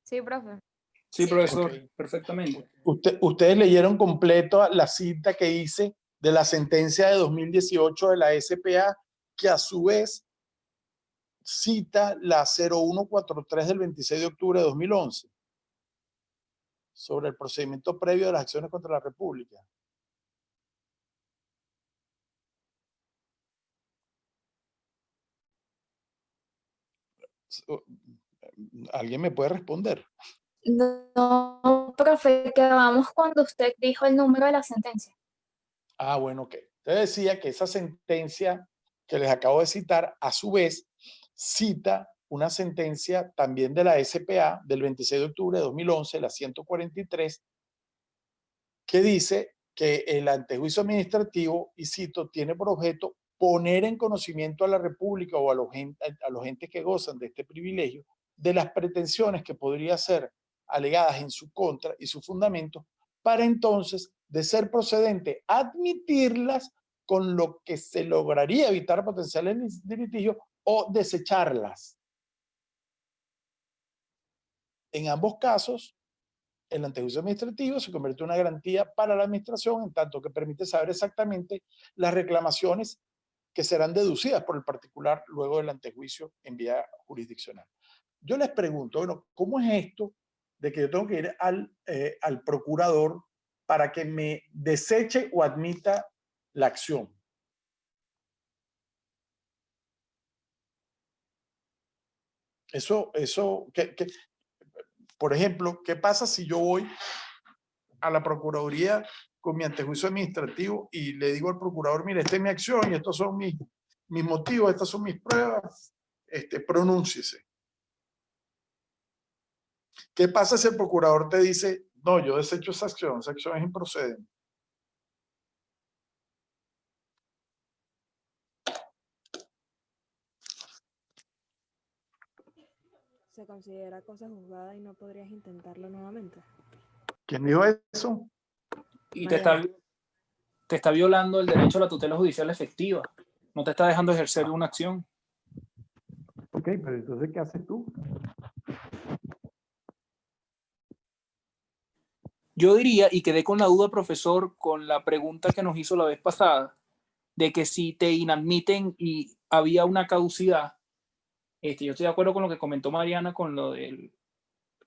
Sí, profe. Sí, profesor, Ok. perfectamente. Ustedes leyeron completo la cita que hice de la sentencia de 2018 de la SPA, que a su vez cita la 0143 del 26 de octubre de 2011 sobre el procedimiento previo de las acciones contra la República. ¿Alguien me puede responder? No, profe, quedamos cuando usted dijo el número de la sentencia. Ah, bueno, ok. Entonces decía que esa sentencia que les acabo de citar, a su vez, cita una sentencia también de la SPA del 26 de octubre de 2011, la 143, que dice que el antejuicio administrativo, y cito, tiene por objeto poner en conocimiento a la República o a los entes que gozan de este privilegio de las pretensiones que podrían ser alegadas en su contra y sus fundamentos, para entonces, de ser procedente, admitirlas, con lo que se lograría evitar potenciales de litigio, o desecharlas. En ambos casos, el antejuicio administrativo se convierte en una garantía para la administración, en tanto que permite saber exactamente las reclamaciones que serán deducidas por el particular luego del antejuicio en vía jurisdiccional. Yo les pregunto, bueno, ¿cómo es esto de que yo tengo que ir al procurador para que me deseche o admita la acción? Por ejemplo, ¿qué pasa si yo voy a la Procuraduría con mi antejuicio administrativo y le digo al procurador, mire, esta es mi acción y estos son mis motivos, estas son mis pruebas, pronúnciese? ¿Qué pasa si el procurador te dice, no, yo desecho esa acción es improcedente? Se considera cosa juzgada y no podrías intentarlo nuevamente. ¿Quién dijo eso? Y te está violando el derecho a la tutela judicial efectiva. No te está dejando ejercer una acción. Ok, pero entonces, ¿qué haces tú? Yo diría, y quedé con la duda, profesor, con la pregunta que nos hizo la vez pasada, de que si te inadmiten y había una caducidad, yo estoy de acuerdo con lo que comentó Mariana con lo de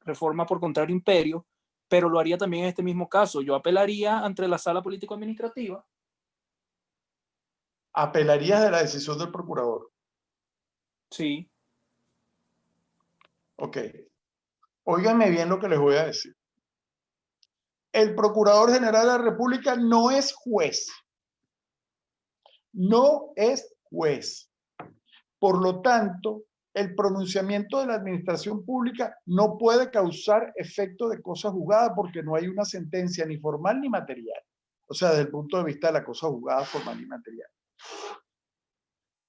reforma por contrario imperio, pero lo haría también en este mismo caso. Yo apelaría ante la sala político-administrativa. ¿Apelarías de la decisión del procurador? Sí. Ok. Óiganme bien lo que les voy a decir. El Procurador General de la República no es juez. No es juez. Por lo tanto, el pronunciamiento de la administración pública no puede causar efecto de cosa juzgada porque no hay una sentencia ni formal ni material. O sea, desde el punto de vista de la cosa juzgada formal y material.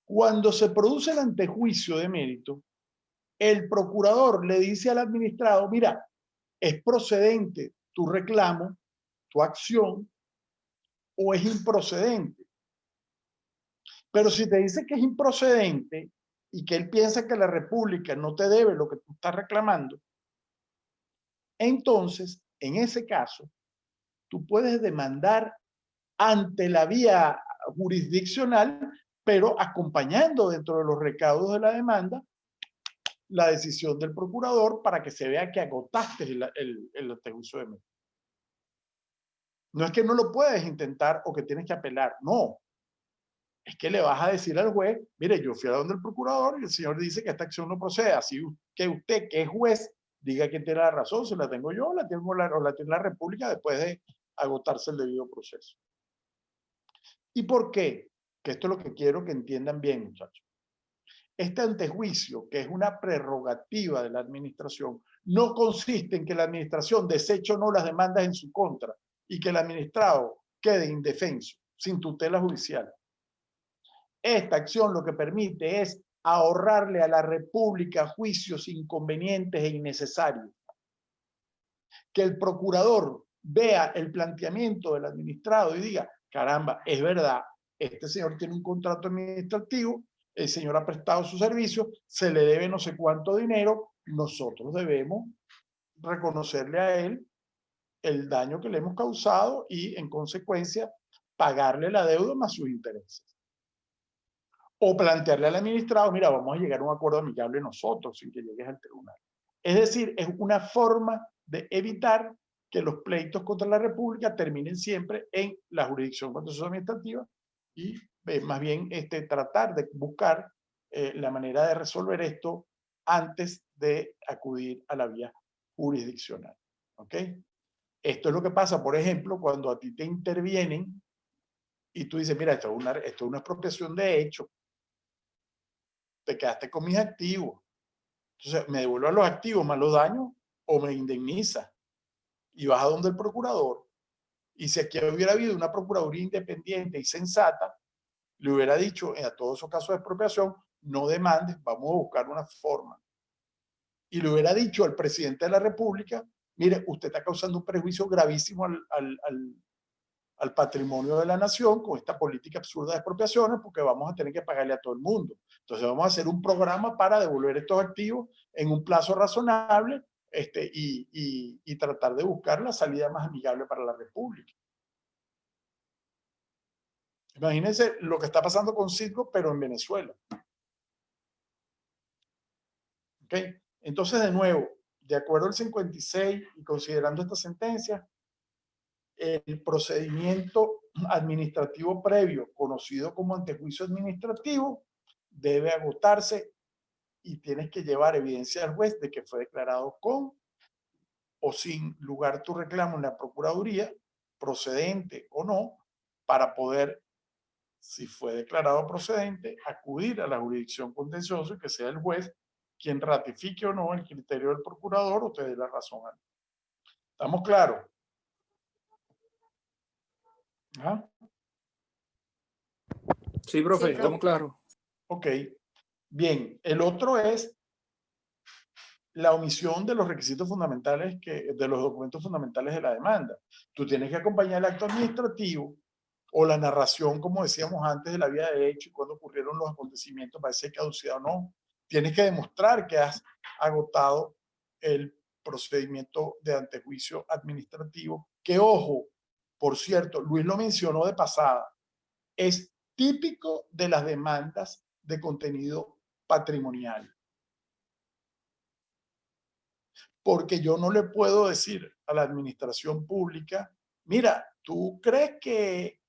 Cuando se produce el antejuicio de mérito, el procurador le dice al administrado, mira, es procedente tu reclamo, tu acción, o es improcedente. Pero si te dice que es improcedente y que él piensa que la República no te debe lo que tú estás reclamando, entonces, en ese caso, tú puedes demandar ante la vía jurisdiccional, pero acompañando dentro de los recaudos de la demanda la decisión del procurador para que se vea que agotaste el antejuicio de mérito. No es que no lo puedes intentar o que tienes que apelar, no. Es que le vas a decir al juez, mire, yo fui a donde el procurador y el señor dice que esta acción no procede. Así que usted, que es juez, diga que tiene la razón, si la tengo yo, o la tiene la República después de agotarse el debido proceso. ¿Y por qué? Que esto es lo que quiero que entiendan bien, muchachos. Este antejuicio, que es una prerrogativa de la administración, no consiste en que la administración deseche o no las demandas en su contra y que el administrado quede indefenso, sin tutela judicial. Esta acción lo que permite es ahorrarle a la República juicios inconvenientes e innecesarios. Que el procurador vea el planteamiento del administrado y diga, caramba, es verdad, este señor tiene un contrato administrativo, el señor ha prestado su servicio, se le debe no sé cuánto dinero, nosotros debemos reconocerle a él el daño que le hemos causado y, en consecuencia, pagarle la deuda más sus intereses. O plantearle al administrado, mira, vamos a llegar a un acuerdo amigable nosotros sin que llegues al tribunal. Es decir, es una forma de evitar que los pleitos contra la República terminen siempre en la jurisdicción contenciosa administrativa y más bien tratar de buscar la manera de resolver esto antes de acudir a la vía jurisdiccional. ¿Ok? Esto es lo que pasa, por ejemplo, cuando a ti te intervienen y tú dices, mira, esto es una expropiación de hecho. Te quedaste con mis activos. Entonces, me devuelvan los activos más los daños o me indemniza. Y vas a donde el procurador. Y si aquí hubiera habido una procuraduría independiente y sensata, le hubiera dicho a todos esos casos de expropiación, no demandes, vamos a buscar una forma. Y le hubiera dicho al presidente de la República, mire, usted está causando un perjuicio gravísimo al patrimonio de la nación con esta política absurda de expropiaciones porque vamos a tener que pagarle a todo el mundo. Entonces vamos a hacer un programa para devolver estos activos en un plazo razonable y tratar de buscar la salida más amigable para la República. Imagínense lo que está pasando con Citgo, pero en Venezuela. ¿Ok? Entonces, de nuevo, de acuerdo al 56 y considerando esta sentencia, el procedimiento administrativo previo, conocido como antejuicio administrativo, debe agotarse y tienes que llevar evidencia al juez de que fue declarado con o sin lugar tu reclamo en la Procuraduría, procedente o no, para poder, si fue declarado procedente, acudir a la jurisdicción contenciosa y que sea el juez quien ratifique o no el criterio del procurador o te dé la razón. ¿Estamos claros? ¿Ah? Sí, profe, Sí, estamos claros. Ok. Bien, el otro es la omisión de los requisitos fundamentales, de los documentos fundamentales de la demanda. Tú tienes que acompañar el acto administrativo o la narración, como decíamos antes, de la vía de hecho y cuando ocurrieron los acontecimientos, para ser caducidad o no. Tienes que demostrar que has agotado el procedimiento de antejuicio administrativo, que, ojo, por cierto, Luis lo mencionó de pasada, es típico de las demandas de contenido patrimonial. Porque yo no le puedo decir a la administración pública, mira, ¿tú crees que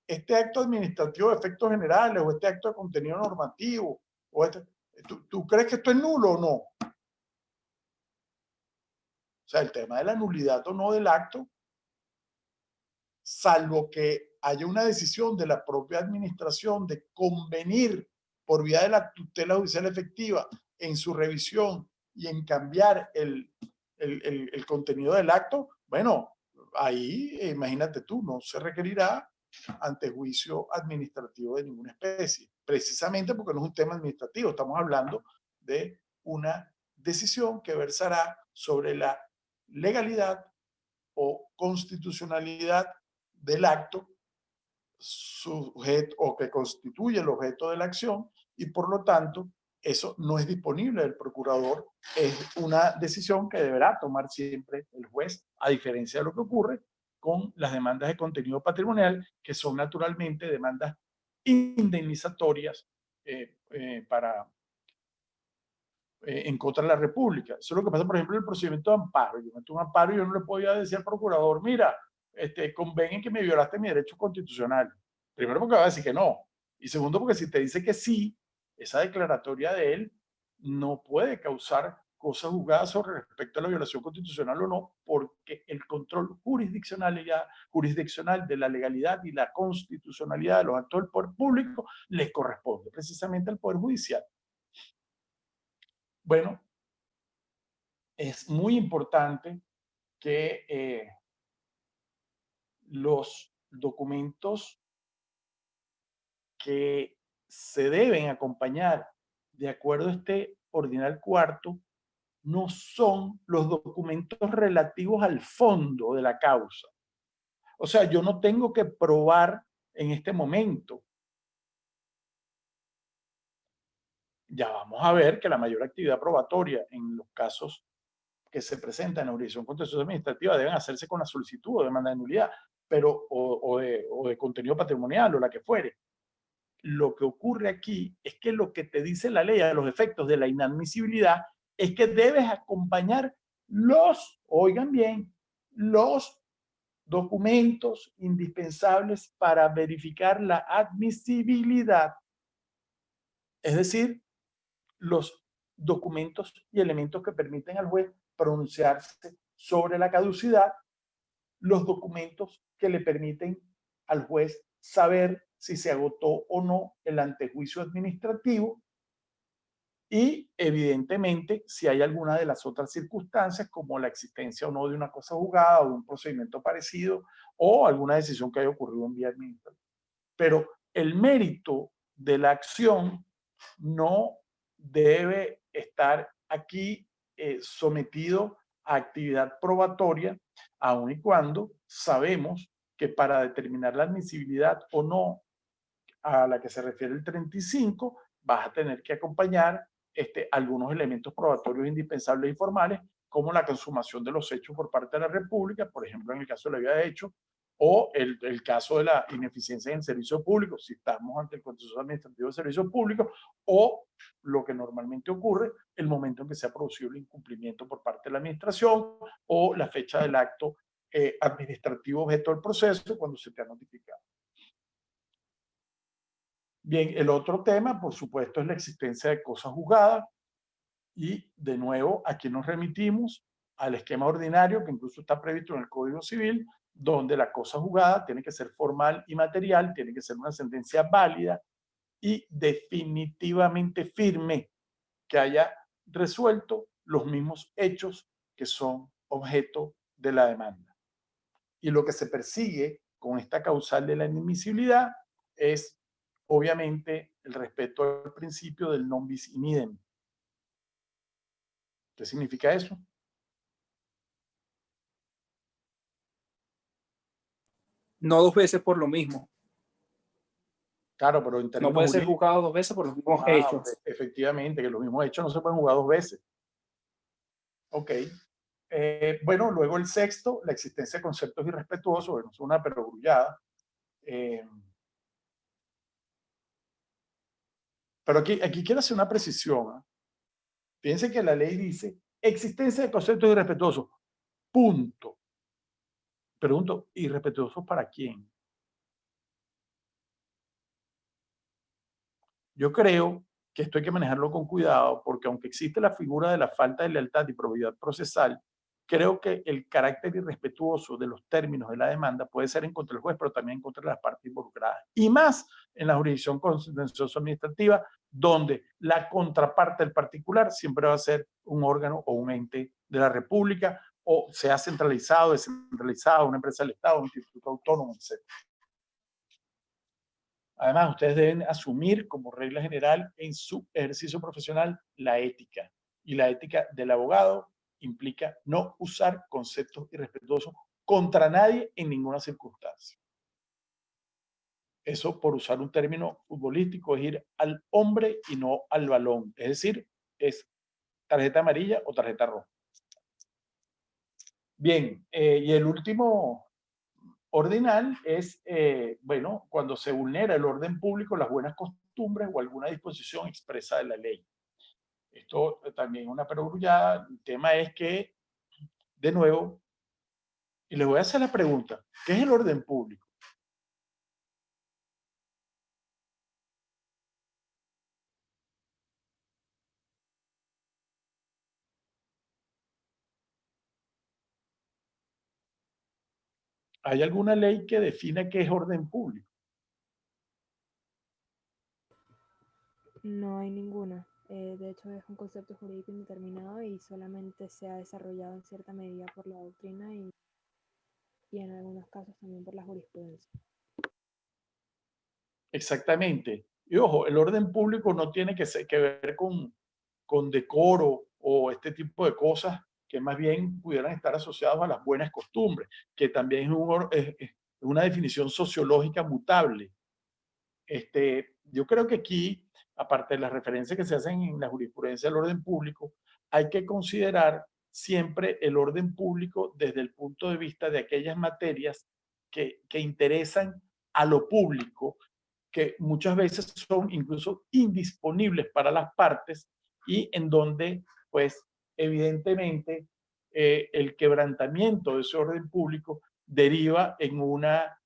este acto administrativo de efectos generales o este acto de contenido normativo, ¿tú crees que esto es nulo o no? O sea, el tema de la nulidad o no del acto, salvo que haya una decisión de la propia administración de convenir por vía de la tutela judicial efectiva en su revisión y en cambiar el contenido del acto, bueno, ahí imagínate tú, no se requerirá antejuicio administrativo de ninguna especie, precisamente porque no es un tema administrativo, estamos hablando de una decisión que versará sobre la legalidad o constitucionalidad del acto sujeto o que constituye el objeto de la acción y por lo tanto eso no es disponible del procurador, es una decisión que deberá tomar siempre el juez, a diferencia de lo que ocurre con las demandas de contenido patrimonial, que son naturalmente demandas indemnizatorias en contra de la República. Eso es lo que pasa, por ejemplo, en el procedimiento de amparo. Yo meto un amparo y yo no le podía decir al procurador, mira, convenga en que me violaste mi derecho constitucional. Primero porque va a decir que no. Y segundo porque si te dice que sí, esa declaratoria de él no puede causar cosas juzgadas sobre respecto a la violación constitucional o no, porque el control jurisdiccional de la legalidad y la constitucionalidad de los actos del poder público les corresponde precisamente al Poder Judicial. Bueno, es muy importante que los documentos que se deben acompañar de acuerdo a este ordinal cuarto no son los documentos relativos al fondo de la causa. O sea, yo no tengo que probar en este momento. Ya vamos a ver que la mayor actividad probatoria en los casos que se presentan en la jurisdicción contenciosa administrativa deben hacerse con la solicitud o demanda de nulidad, pero, o de contenido patrimonial o la que fuere. Lo que ocurre aquí es que lo que te dice la ley a los efectos de la inadmisibilidad es que debes acompañar oigan bien, los documentos indispensables para verificar la admisibilidad. Es decir, los documentos y elementos que permiten al juez pronunciarse sobre la caducidad, los documentos que le permiten al juez saber si se agotó o no el antejuicio administrativo y, evidentemente, si hay alguna de las otras circunstancias, como la existencia o no de una cosa juzgada o de un procedimiento parecido o alguna decisión que haya ocurrido en vía administrativa. Pero el mérito de la acción no debe estar aquí sometido a actividad probatoria, aun y cuando sabemos que para determinar la admisibilidad o no a la que se refiere el 35, vas a tener que acompañar algunos elementos probatorios indispensables y formales, como la consumación de los hechos por parte de la República, por ejemplo, en el caso de la vía de hecho, o el caso de la ineficiencia en el servicio público, si estamos ante el contencioso administrativo de servicios públicos, o lo que normalmente ocurre, el momento en que se ha producido el incumplimiento por parte de la administración o la fecha del acto administrativo objeto del proceso cuando se te ha notificado. Bien, el otro tema, por supuesto, es la existencia de cosas juzgadas. Y, de nuevo, aquí nos remitimos al esquema ordinario que incluso está previsto en el Código Civil, donde la cosa juzgada tiene que ser formal y material, tiene que ser una sentencia válida y definitivamente firme, que haya resuelto los mismos hechos que son objeto de la demanda. Y lo que se persigue con esta causal de la inadmisibilidad es, obviamente, el respeto al principio del non bis in idem. ¿Qué significa eso? No dos veces por lo mismo. Claro, pero en No términos puede ser jurídicos, juzgado dos veces por los mismos hechos. efectivamente, que los mismos hechos no se pueden jugar dos veces. Ok. Bueno, luego el sexto, la existencia de conceptos irrespetuosos, bueno, es una perogrullada. Pero aquí quiero hacer una precisión. Fíjense que la ley dice existencia de conceptos irrespetuosos. Punto. Pregunto, ¿irrespetuosos para quién? Yo creo que esto hay que manejarlo con cuidado porque aunque existe la figura de la falta de lealtad y probidad procesal, creo que el carácter irrespetuoso de los términos de la demanda puede ser en contra del juez, pero también en contra de las partes involucradas. Y más en la jurisdicción contenciosa administrativa, donde la contraparte del particular siempre va a ser un órgano o un ente de la República, o sea centralizado, descentralizado, una empresa del Estado, un instituto autónomo, etc. Además, ustedes deben asumir como regla general en su ejercicio profesional la ética. Y la ética del abogado implica no usar conceptos irrespetuosos contra nadie en ninguna circunstancia. Eso, por usar un término futbolístico, es ir al hombre y no al balón. Es decir, es tarjeta amarilla o tarjeta roja. Bien, y el último ordinal es, bueno, cuando se vulnera el orden público, las buenas costumbres o alguna disposición expresa de la ley. Esto también es una perogrullada. El tema es que, de nuevo, y les voy a hacer la pregunta, ¿qué es el orden público? ¿Hay alguna ley que defina qué es orden público? No hay ninguna. De hecho, es un concepto jurídico indeterminado y solamente se ha desarrollado en cierta medida por la doctrina y en algunos casos también por la jurisprudencia. Exactamente. Y ojo, el orden público no tiene que ver con decoro o este tipo de cosas que más bien pudieran estar asociados a las buenas costumbres, que también es una definición sociológica mutable. Yo creo que aquí, aparte de las referencias que se hacen en la jurisprudencia del orden público, hay que considerar siempre el orden público desde el punto de vista de aquellas materias que interesan a lo público, que muchas veces son incluso indisponibles para las partes y en donde, pues, evidentemente, el quebrantamiento de ese orden público deriva en una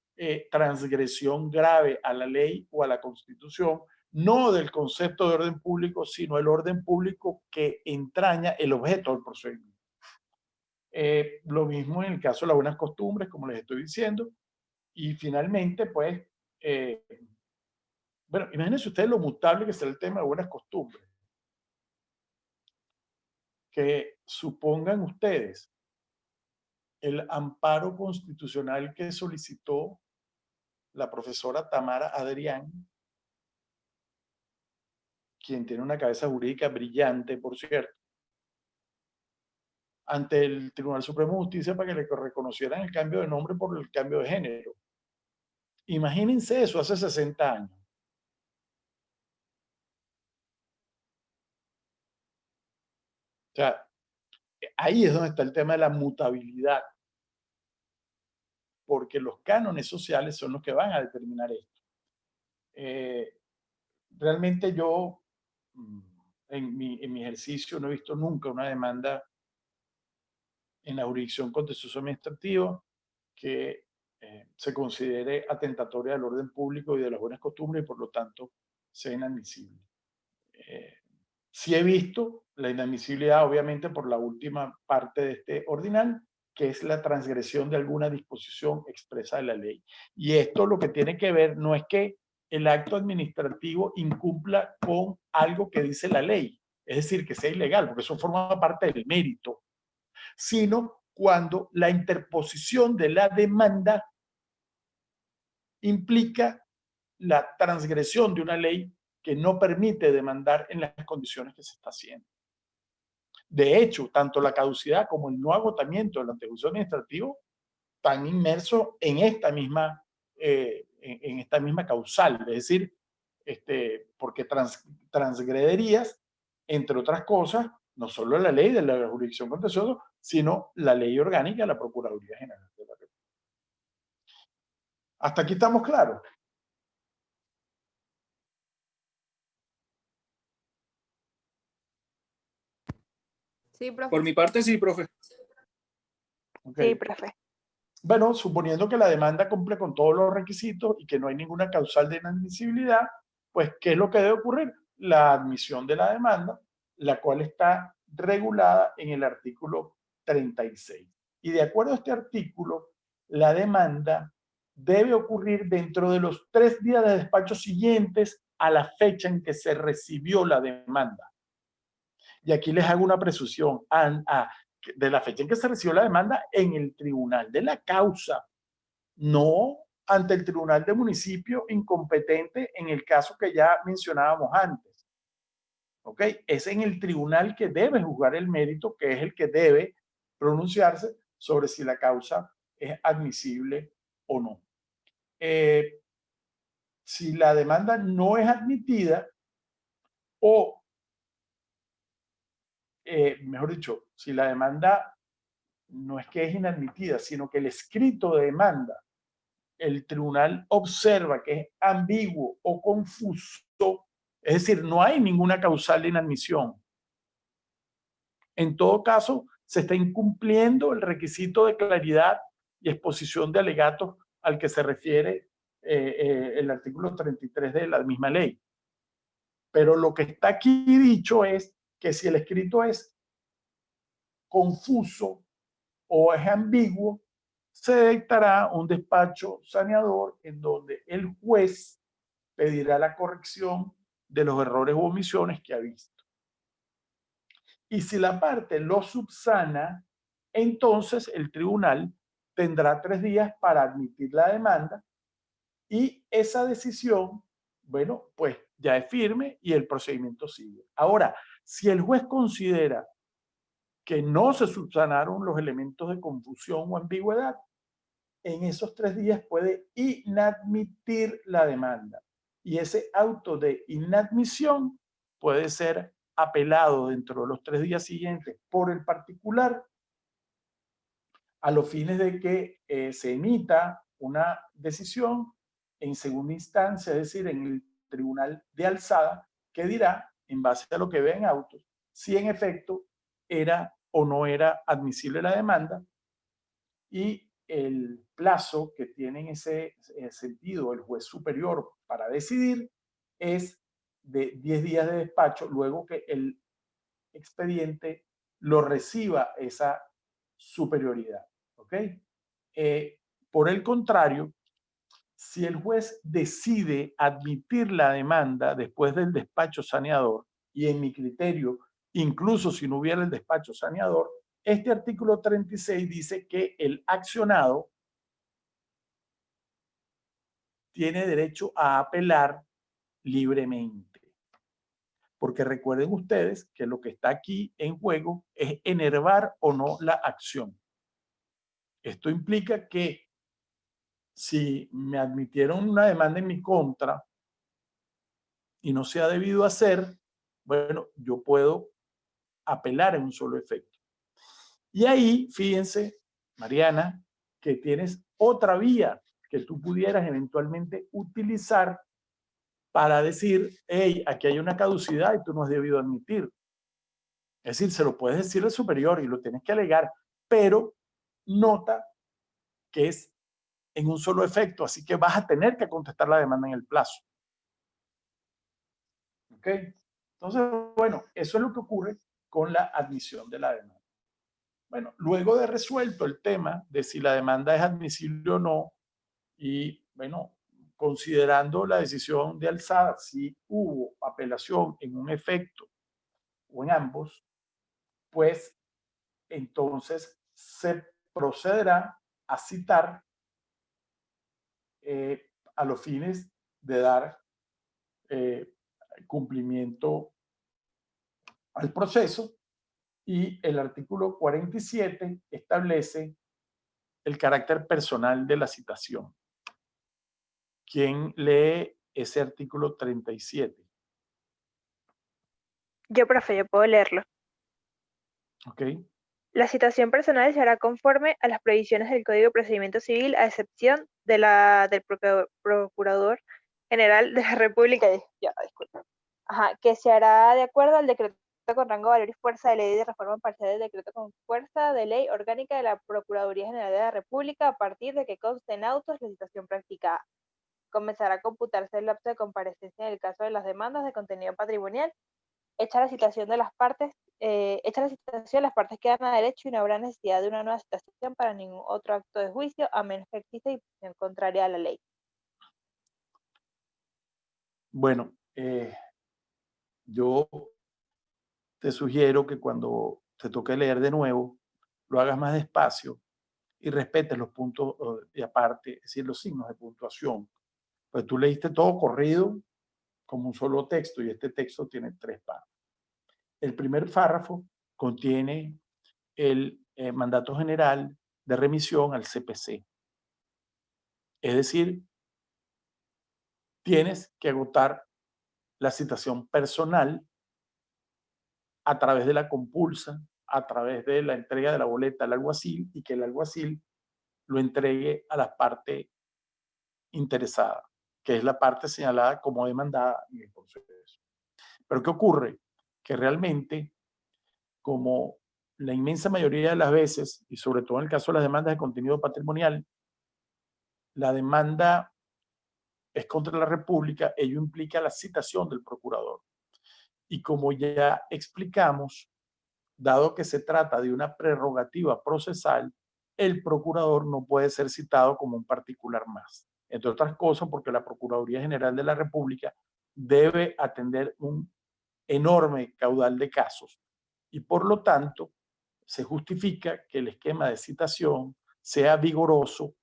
transgresión grave a la ley o a la Constitución, no del concepto de orden público, sino el orden público que entraña el objeto del procedimiento. Lo mismo en el caso de las buenas costumbres, como les estoy diciendo. Y finalmente, pues, bueno, imagínense ustedes lo mutable que será el tema de buenas costumbres. Que supongan ustedes el amparo constitucional que solicitó la profesora Tamara Adrián, quien tiene una cabeza jurídica brillante, por cierto, ante el Tribunal Supremo de Justicia para que le reconocieran el cambio de nombre por el cambio de género. Imagínense eso hace 60 años. O sea, ahí es donde está el tema de la mutabilidad, porque los cánones sociales son los que van a determinar esto. Realmente yo, en mi ejercicio, no he visto nunca una demanda en la jurisdicción contencioso administrativa que se considere atentatoria del orden público y de las buenas costumbres y por lo tanto sea inadmisible. Sí he visto la inadmisibilidad, obviamente, por la última parte de este ordinal, que es la transgresión de alguna disposición expresa de la ley. Y esto lo que tiene que ver no es que el acto administrativo incumpla con algo que dice la ley, es decir, que sea ilegal, porque eso forma parte del mérito, sino cuando la interposición de la demanda implica la transgresión de una ley que no permite demandar en las condiciones que se está haciendo. De hecho, tanto la caducidad como el no agotamiento del antejuicio administrativo están inmersos en esta misma, causal, es decir, porque transgrederías, entre otras cosas, no solo la ley de la jurisdicción contenciosa, sino la ley orgánica de la Procuraduría General de la República. ¿Hasta aquí estamos claros? Sí, profe. Por mi parte, sí, profe. Okay. Sí, profe. Bueno, suponiendo que la demanda cumple con todos los requisitos y que no hay ninguna causal de inadmisibilidad, pues, ¿qué es lo que debe ocurrir? La admisión de la demanda, la cual está regulada en el artículo 36. Y de acuerdo a este artículo, la demanda debe ocurrir dentro de los 3 días de despacho siguientes a la fecha en que se recibió la demanda. Y aquí les hago una precisión de la fecha en que se recibió la demanda en el tribunal de la causa, no ante el tribunal de municipio incompetente en el caso que ya mencionábamos antes. ¿Ok? Es en el tribunal que debe juzgar el mérito, que es el que debe pronunciarse sobre si la causa es admisible o no. Si la demanda no es admitida o mejor dicho, si la demanda no es que es inadmitida, sino que el escrito de demanda, el tribunal observa que es ambiguo o confuso, es decir, no hay ninguna causal de inadmisión. En todo caso, se está incumpliendo el requisito de claridad y exposición de alegatos al que se refiere el artículo 33 de la misma ley. Pero lo que está aquí dicho es que si el escrito es confuso o es ambiguo, se dictará un despacho saneador en donde el juez pedirá la corrección de los errores u omisiones que ha visto. Y si la parte lo subsana, entonces el tribunal tendrá 3 días para admitir la demanda y esa decisión, bueno, pues ya es firme y el procedimiento sigue. Ahora, si el juez considera que no se subsanaron los elementos de confusión o ambigüedad, en esos 3 días puede inadmitir la demanda. Y ese auto de inadmisión puede ser apelado dentro de los 3 días siguientes por el particular, a los fines de que se emita una decisión en segunda instancia, es decir, en el tribunal de alzada, que dirá, en base a lo que ve en autos, si en efecto era o no era admisible la demanda, y el plazo que tiene en ese sentido el juez superior para decidir es de 10 días de despacho, luego que el expediente lo reciba esa superioridad. ¿Ok? Por el contrario, si el juez decide admitir la demanda después del despacho saneador, y en mi criterio, incluso si no hubiera el despacho saneador, este artículo 36 dice que el accionado tiene derecho a apelar libremente. Porque recuerden ustedes que lo que está aquí en juego es enervar o no la acción. Esto implica que si me admitieron una demanda en mi contra y no se ha debido hacer, bueno, yo puedo apelar en un solo efecto. Y ahí, fíjense, Mariana, que tienes otra vía que tú pudieras eventualmente utilizar para decir, hey, aquí hay una caducidad y tú no has debido admitir. Es decir, se lo puedes decir al superior y lo tienes que alegar, pero nota que es en un solo efecto, así que vas a tener que contestar la demanda en el plazo. ¿Ok? Entonces, bueno, eso es lo que ocurre con la admisión de la demanda. Bueno, luego de resuelto el tema de si la demanda es admisible o no, y bueno, considerando la decisión de alzada, si hubo apelación en un efecto o en ambos, pues entonces se procederá a citar a los fines de dar cumplimiento al proceso, y el artículo 47 establece el carácter personal de la citación. ¿Quién lee ese artículo 37? Yo, profe, yo puedo leerlo. ¿Ok? La citación personal se hará conforme a las previsiones del Código de Procedimiento Civil, a excepción de del Procurador General de la República, disculpa, que se hará de acuerdo al decreto con rango, valor y fuerza de ley de reforma parcial del decreto con fuerza de ley orgánica de la Procuraduría General de la República, a partir de que conste en autos la citación practicada. Comenzará a computarse el lapso de comparecencia en el caso de las demandas de contenido patrimonial. Hecha la citación, las partes quedan a derecho y no habrá necesidad de una nueva citación para ningún otro acto de juicio, a menos que exista disposición contraria a la ley. Bueno, yo te sugiero que cuando te toque leer de nuevo, lo hagas más despacio y respetes los puntos de aparte, es decir, los signos de puntuación. Pues tú leíste todo corrido como un solo texto, y este texto tiene 3 párrafos. El primer párrafo contiene el mandato general de remisión al CPC. Es decir, tienes que agotar la citación personal a través de la compulsa, a través de la entrega de la boleta al alguacil, y que el alguacil lo entregue a la parte interesada, que es la parte señalada como demandada en el proceso. Pero ¿qué ocurre? Que realmente, como la inmensa mayoría de las veces, y sobre todo en el caso de las demandas de contenido patrimonial, la demanda es contra la República, ello implica la citación del procurador. Y como ya explicamos, dado que se trata de una prerrogativa procesal, el procurador no puede ser citado como un particular más. Entre otras cosas, porque la Procuraduría General de la República debe atender un enorme caudal de casos, y por lo tanto se justifica que el esquema de citación sea vigoroso,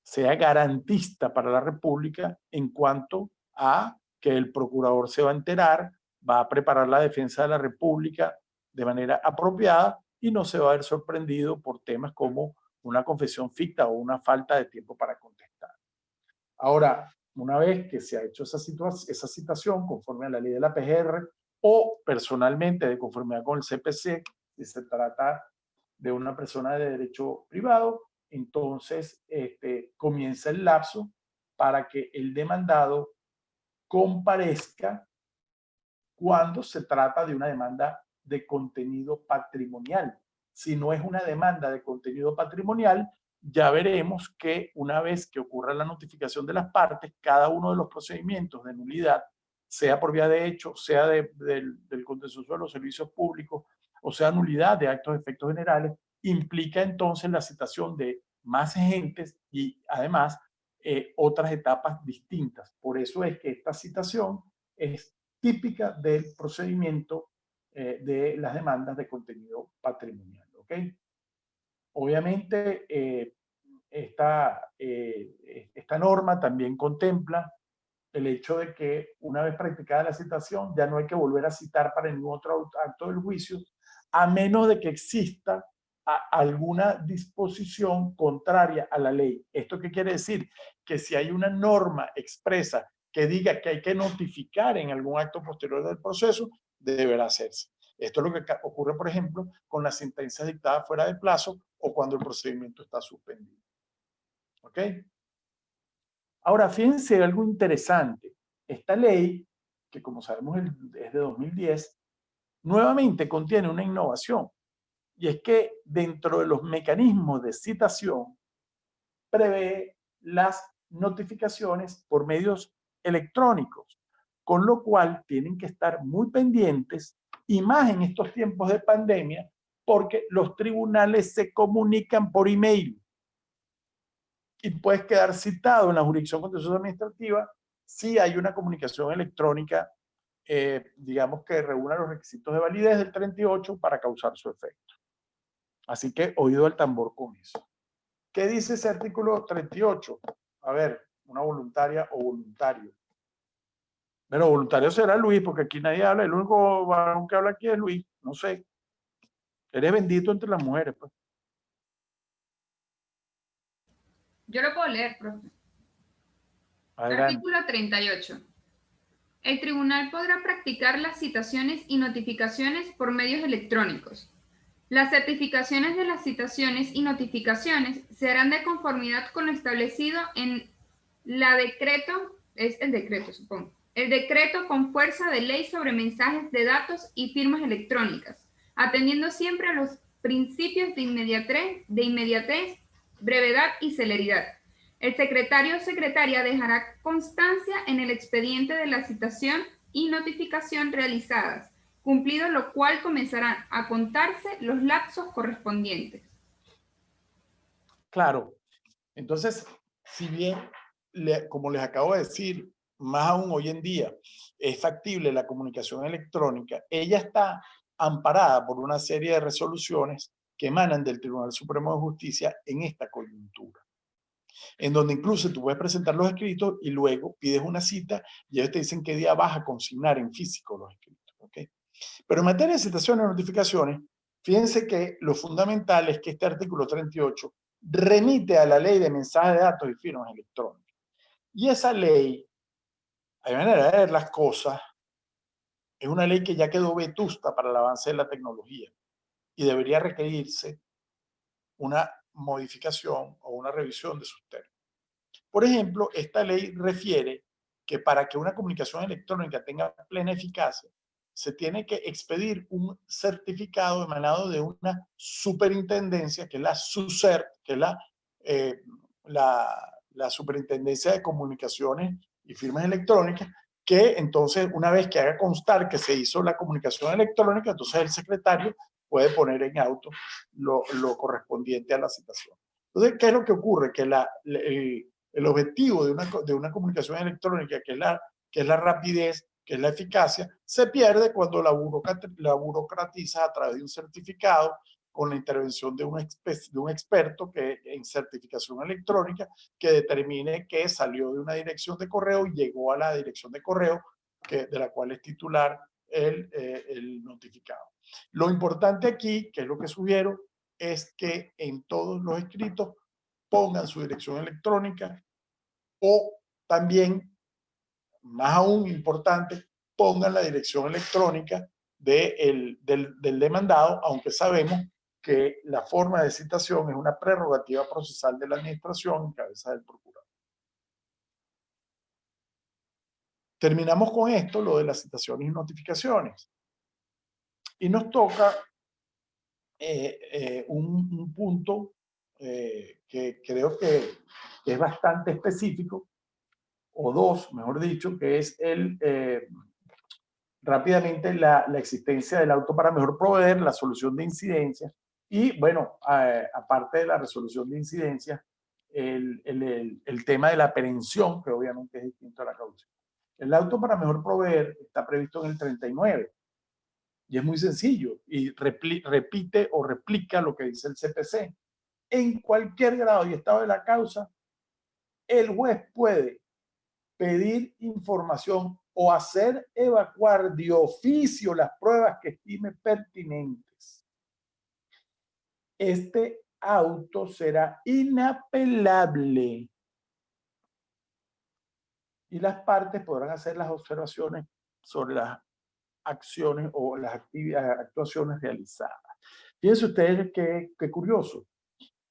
sea garantista para la República en cuanto a que el procurador se va a enterar, va a preparar la defensa de la República de manera apropiada y no se va a ver sorprendido por temas como una confesión ficta o una falta de tiempo para contestar. Ahora, una vez que se ha hecho esa citación conforme a la ley de la PGR, o personalmente de conformidad con el CPC, si se trata de una persona de derecho privado, entonces comienza el lapso para que el demandado comparezca cuando se trata de una demanda de contenido patrimonial. Si no es una demanda de contenido patrimonial, ya veremos que una vez que ocurra la notificación de las partes, cada uno de los procedimientos de nulidad, sea por vía de hecho, sea del contencioso de los servicios públicos, o sea nulidad de actos de efectos generales, implica entonces la citación de más agentes y además otras etapas distintas. Por eso es que esta citación es típica del procedimiento de las demandas de contenido patrimonial. ¿Ok? Obviamente, esta norma también contempla el hecho de que una vez practicada la citación ya no hay que volver a citar para ningún otro acto del juicio, a menos de que exista alguna disposición contraria a la ley. ¿Esto qué quiere decir? Que si hay una norma expresa que diga que hay que notificar en algún acto posterior del proceso, deberá hacerse. Esto es lo que ocurre, por ejemplo, con las sentencias dictadas fuera de plazo o cuando el procedimiento está suspendido. ¿Ok? Ahora, fíjense algo interesante. Esta ley, que como sabemos es de 2010, nuevamente contiene una innovación. Y es que dentro de los mecanismos de citación, prevé las notificaciones por medios electrónicos, con lo cual tienen que estar muy pendientes, y más en estos tiempos de pandemia, porque los tribunales se comunican por email y puedes quedar citado en la jurisdicción contenciosa administrativa si hay una comunicación electrónica, digamos que reúna los requisitos de validez del 38 para causar su efecto. Así que oído al tambor con eso. ¿Qué dice ese artículo 38? A ver, una voluntaria o voluntario. Pero voluntario será Luis, porque aquí nadie habla. El único varón que habla aquí es Luis. No sé. Eres bendito entre las mujeres, pues. Yo lo puedo leer, profe. Adelante. Artículo 38. El tribunal podrá practicar las citaciones y notificaciones por medios electrónicos. Las certificaciones de las citaciones y notificaciones se harán de conformidad con lo establecido en la decreto, es el decreto, supongo. El decreto con fuerza de ley sobre mensajes de datos y firmas electrónicas, atendiendo siempre a los principios de inmediatez, brevedad y celeridad. El secretario o secretaria dejará constancia en el expediente de la citación y notificación realizadas, cumplido lo cual comenzarán a contarse los lapsos correspondientes. Claro. Entonces, si bien, como les acabo de decir, más aún hoy en día es factible la comunicación electrónica, ella está amparada por una serie de resoluciones que emanan del Tribunal Supremo de Justicia en esta coyuntura, en donde incluso tú puedes presentar los escritos y luego pides una cita y ellos te dicen qué día vas a consignar en físico los escritos. ¿Okay? Pero en materia de citaciones y notificaciones, fíjense que lo fundamental es que este artículo 38 remite a la ley de mensajes de datos y firmas electrónicas. Y esa ley, hay manera de ver las cosas, es una ley que ya quedó vetusta para el avance de la tecnología y debería requerirse una modificación o una revisión de sus términos. Por ejemplo, esta ley refiere que para que una comunicación electrónica tenga plena eficacia, se tiene que expedir un certificado emanado de una superintendencia, que es la SUSER, que es la Superintendencia de Comunicaciones y Firmas Electrónicas, que entonces una vez que haga constar que se hizo la comunicación electrónica, entonces el secretario puede poner en auto lo correspondiente a la citación. Entonces, ¿qué es lo que ocurre? Que el objetivo de una comunicación electrónica, que es la rapidez, que es la eficacia, se pierde cuando la burocratiza a través de un certificado con la intervención de un experto en certificación electrónica que determine que salió de una dirección de correo y llegó a la dirección de correo de la cual es titular el notificado. Lo importante aquí, que es lo que sugiero, es que en todos los escritos pongan su dirección electrónica o también, más aún importante, pongan la dirección electrónica del demandado, aunque sabemos que la forma de citación es una prerrogativa procesal de la administración en cabeza del procurador. Terminamos con esto, lo de las citaciones y notificaciones. Y nos toca un punto que creo que es bastante específico, o dos, mejor dicho, que es rápidamente la existencia del auto para mejor proveer, la solución de incidencias y, bueno, aparte de la resolución de incidencias, el tema de la aprehensión, que obviamente es distinto a la caución. El auto para mejor proveer está previsto en el 39 y es muy sencillo y repite o replica lo que dice el CPC. En cualquier grado y estado de la causa, el juez puede pedir información o hacer evacuar de oficio las pruebas que estime pertinentes. Este auto será inapelable y las partes podrán hacer las observaciones sobre las acciones o las actuaciones realizadas. Fíjense ustedes qué curioso.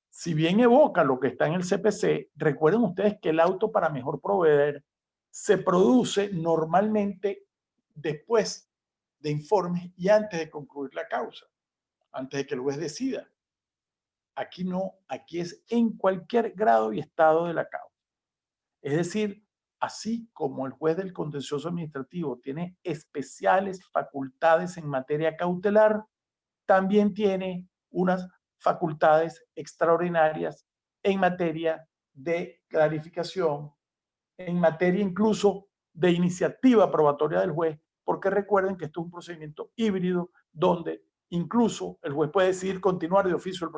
Si bien evoca lo que está en el CPC, recuerden ustedes que el auto para mejor proveer se produce normalmente después de informes y antes de concluir la causa, antes de que el juez decida. Aquí no, aquí es en cualquier grado y estado de la causa. Es decir, así como el juez del contencioso administrativo tiene especiales facultades en materia cautelar, también tiene unas facultades extraordinarias en materia de clarificación, en materia incluso de iniciativa probatoria del juez, porque recuerden que esto es un procedimiento híbrido donde incluso el juez puede decidir continuar de oficio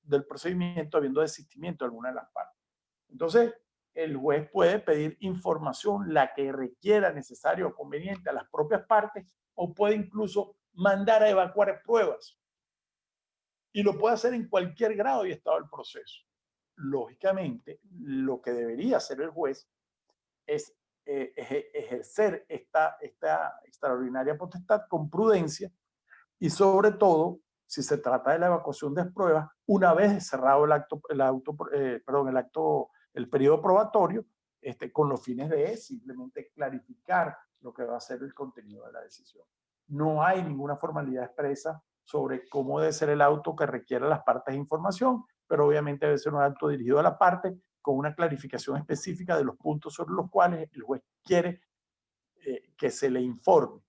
del procedimiento habiendo desistimiento de alguna de las partes. Entonces, el juez puede pedir información, la que requiera, necesaria o conveniente a las propias partes, o puede incluso mandar a evacuar pruebas. Y lo puede hacer en cualquier grado y estado del proceso. Lógicamente, lo que debería hacer el juez es ejercer esta extraordinaria potestad con prudencia y sobre todo, si se trata de la evacuación de pruebas, una vez cerrado el periodo probatorio, con los fines de simplemente clarificar lo que va a ser el contenido de la decisión. No hay ninguna formalidad expresa sobre cómo debe ser el auto que requiera las partes de información, pero obviamente debe ser un auto dirigido a la parte con una clarificación específica de los puntos sobre los cuales el juez quiere que se le informe.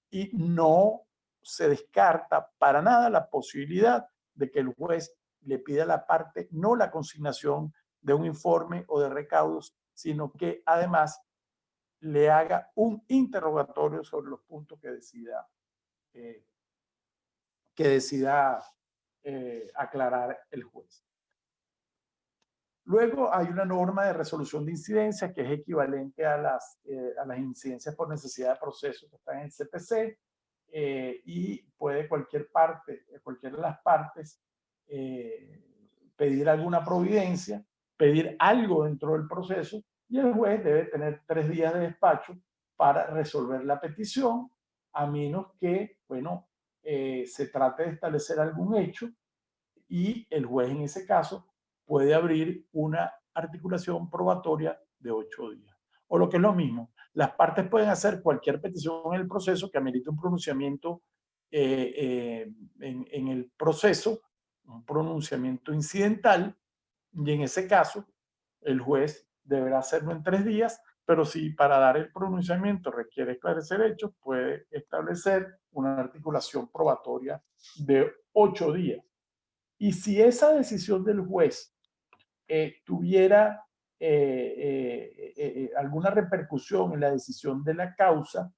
Y no se descarta para nada la posibilidad de que el juez le pida a la parte no la consignación de un informe o de recaudos, sino que además le haga un interrogatorio sobre los puntos que decida aclarar el juez. Luego hay una norma de resolución de incidencias que es equivalente a las incidencias por necesidad de proceso que están en el CPC y puede cualquiera de las partes pedir alguna providencia, pedir algo dentro del proceso y el juez debe tener 3 días de despacho para resolver la petición, a menos que, bueno, se trate de establecer algún hecho y el juez en ese caso puede abrir una articulación probatoria de 8 días. O lo que es lo mismo, las partes pueden hacer cualquier petición en el proceso que amerite un pronunciamiento en el proceso, un pronunciamiento incidental, y en ese caso el juez deberá hacerlo en 3 días, pero si para dar el pronunciamiento requiere esclarecer hechos, puede establecer una articulación probatoria de 8 días. Y si esa decisión del juez tuviera alguna repercusión en la decisión de la causa,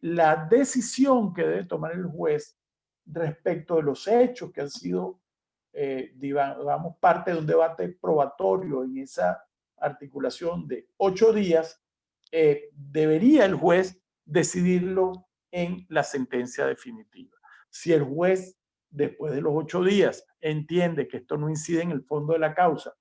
la decisión que debe tomar el juez respecto de los hechos que han sido, digamos, parte de un debate probatorio en esa articulación de 8 días, debería el juez decidirlo en la sentencia definitiva. Si el juez, después de los 8 días, entiende que esto no incide en el fondo de la causa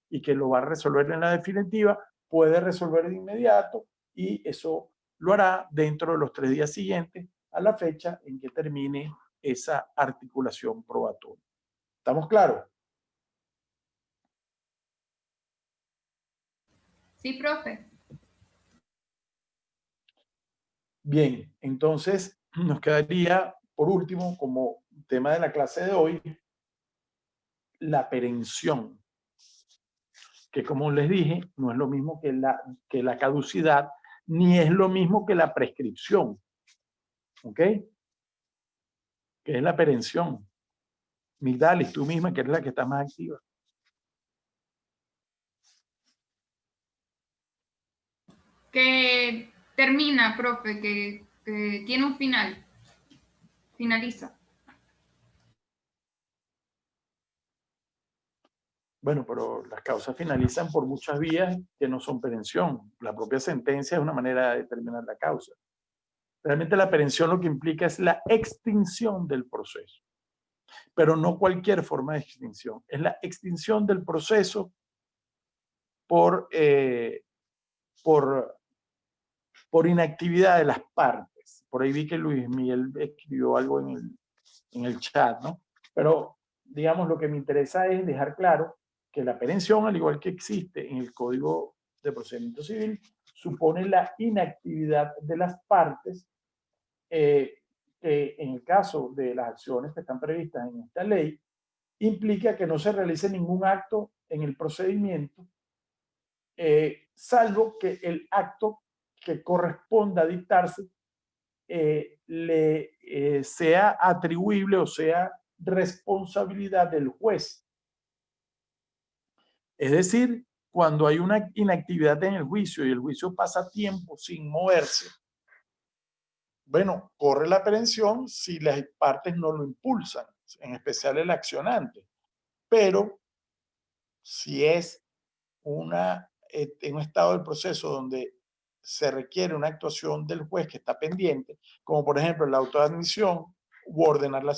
y que lo va a resolver en la definitiva, puede resolver de inmediato y eso lo hará dentro de los 3 días siguientes a la fecha en que termine esa articulación probatoria. ¿Estamos claros? Sí, profe. Bien, entonces nos quedaría, por último, como tema de la clase de hoy, la perención, que como les dije, no es lo mismo que la caducidad, ni es lo mismo que la prescripción. ¿Ok? ¿Qué es la perención? Migdalis, tú misma, que eres la que está más activa. Que termina, profe, que tiene un final. Finaliza. Bueno, pero las causas finalizan por muchas vías que no son perención. La propia sentencia es una manera de determinar la causa. Realmente la perención lo que implica es la extinción del proceso. Pero no cualquier forma de extinción. Es la extinción del proceso por inactividad de las partes. Por ahí vi que Luis Miguel escribió algo en el chat, ¿no? Pero, digamos, lo que me interesa es dejar claro que la perención, al igual que existe en el Código de Procedimiento Civil, supone la inactividad de las partes, que en el caso de las acciones que están previstas en esta ley, implica que no se realice ningún acto en el procedimiento, salvo que el acto que corresponda a dictarse sea atribuible o sea responsabilidad del juez. Es decir, cuando hay una inactividad en el juicio y el juicio pasa tiempo sin moverse, bueno, corre la perención si las partes no lo impulsan, en especial el accionante. Pero si es en un estado del proceso donde se requiere una actuación del juez que está pendiente, como por ejemplo la autoadmisión u ordenar la